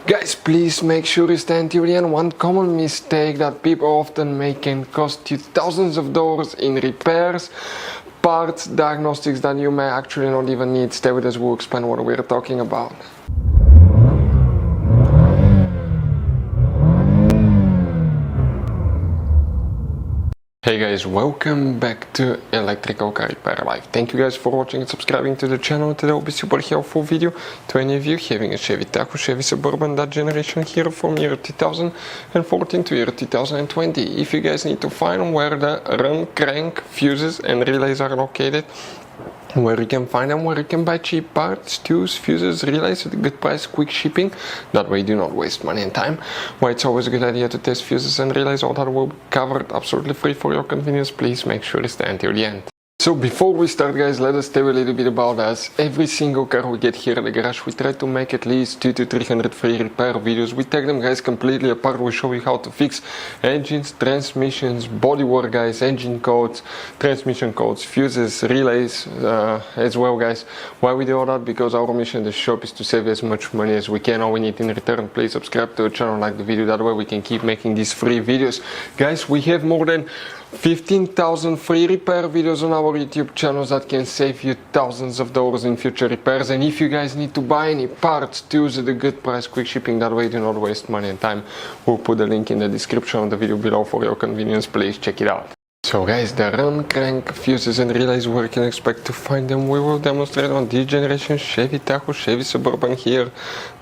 Guys, please make sure you stand till the end. One common mistake that people often make can cost you thousands of dollars in repairs, parts, diagnostics that you may actually not even need. Stay with us, we'll explain what we're talking about. Hey guys, welcome back to Electrical Car Repair Live. Thank you guys for watching and subscribing to the channel. Today will be super helpful video to any of you having a Chevy Tahoe, Chevy Suburban, that generation here from year 2014 to year 2020. If you guys need to find where the run, crank, fuses and relays are located, where you can find them, where you can buy cheap parts, tools, fuses, relays at a good price, quick shipping, that way you do not waste money and time. Why it's always a good idea to test fuses and relays, all that will be covered absolutely free for your convenience. Please make sure to stay until the end. So before we start guys, let us tell you a little bit about us. Every single car we get here at the garage, we try to make at least 200 to 300 free repair videos. We take them guys completely apart. We show you how to fix engines, transmissions, bodywork guys, engine codes, transmission codes, fuses, relays as well guys. Why we do all that? Because our mission in the shop is to save as much money as we can. All we need in return, please subscribe to the channel, like the video, that way we can keep making these free videos. Guys, we have more than 15,000 free repair videos on our YouTube channels that can save you thousands of dollars in future repairs. And if you guys need to buy any parts, tools at a good price, quick shipping, that way you do not waste money and time, we'll put the link in the description of the video below for your convenience. Please check it out. So guys, the run, crank, fuses and relays, where you can expect to find them, we will demonstrate on this generation Chevy Tahoe, Chevy Suburban here.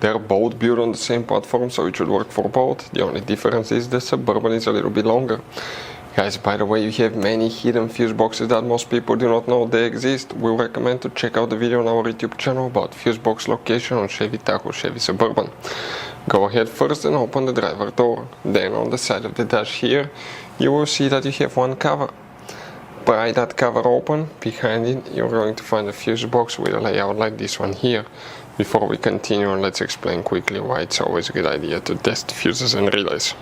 They're both built on the same platform, so it should work for both. The only difference is the Suburban is a little bit longer. Guys, by the way, you have many hidden fuse boxes that most people do not know they exist. We recommend to check out the video on our YouTube channel about fuse box location on Chevy Tahoe, Chevy Suburban. Go ahead first and open the driver door. Then on the side of the dash here, you will see that you have one cover. Pry that cover open. Behind it, you're going to find a fuse box with a layout like this one here. Before we continue, let's explain quickly why it's always a good idea to test fuses and relays.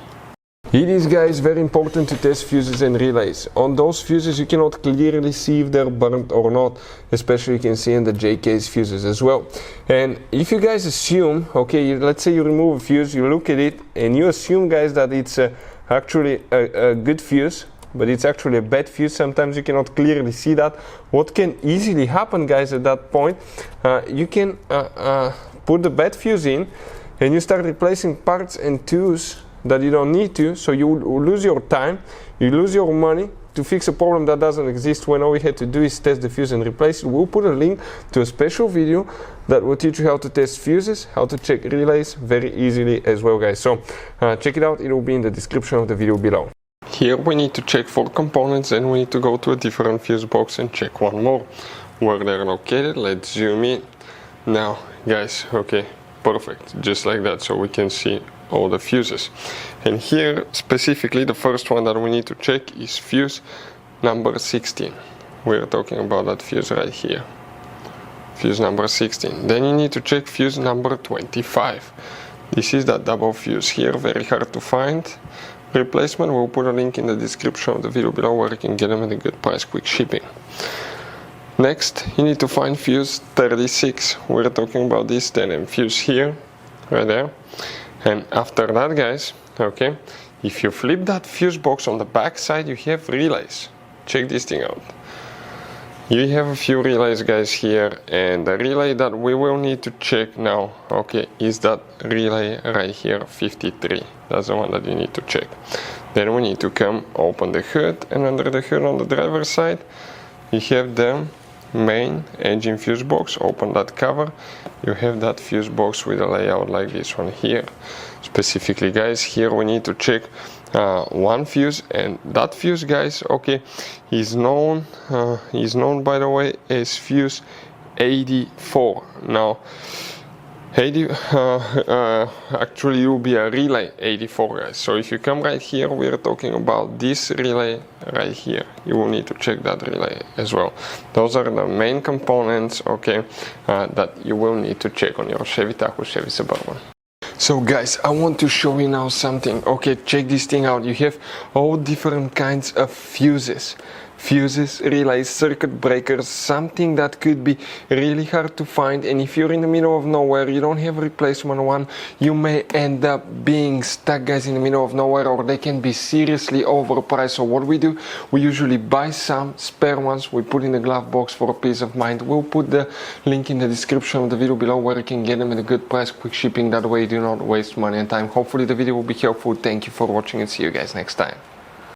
It is guys very important to test fuses and relays. On those fuses you cannot clearly see if they're burnt or not, especially you can see in the J-case fuses as well. And if you guys assume, okay, let's say you remove a fuse, you look at it and you assume guys that it's actually a good fuse, but it's actually a bad fuse, sometimes you cannot clearly see that. What can easily happen guys at that point, you can put the bad fuse in and you start replacing parts and tools that you don't need to, so you lose your time, you lose your money to fix a problem that doesn't exist, when all we had to do is test the fuse and replace it. We'll put a link to a special video that will teach you how to test fuses, how to check relays very easily as well guys. So check it out, it will be in the description of the video below. Here we need to check 4 components and we need to go to a different fuse box and check one more. Where they're located, let's zoom in. Now guys, okay, perfect, just like that, so we can see all the fuses. And here specifically the first one that we need to check is fuse number 16. We're talking about that fuse right here, fuse number 16. Then you need to check fuse number 25. This is that double fuse here, very hard to find. Replacement, we'll put a link in the description of the video below where you can get them at a good price, quick shipping. Next you need to find fuse 36. We're talking about this 10M fuse here, right there. And after that guys, okay, if you flip that fuse box on the back side, you have relays. Check this thing out. You have a few relays guys here, and the relay that we will need to check now, okay, is that relay right here, 53. That's the one that you need to check. Then we need to come open the hood, and under the hood on the driver's side, you have the main engine fuse box. Open that cover, you have that fuse box with a layout like this one here. Specifically guys, here we need to check one fuse, and that fuse guys, okay, is known by the way as fuse 84. Now 80 actually it will be a relay 84 guys. So if you come right here, we are talking about this relay right here. You will need to check that relay as well. Those are the main components, okay, that you will need to check on your Chevy Tahoe, Chevy Suburban. So guys, I want to show you now something. Okay, check this thing out. You have all different kinds of fuses. fuses, relays, circuit breakers, something that could be really hard to find. And if you're in the middle of nowhere, you don't have a replacement one, you may end up being stuck, guys, in the middle of nowhere, or they can be seriously overpriced. So what we do, we usually buy some spare ones, we put in the glove box for a peace of mind. We'll put the link in the description of the video below where you can get them at a good price, quick shipping. That way you do not waste money and time. Hopefully the video will be helpful. Thank you for watching and see you guys next time.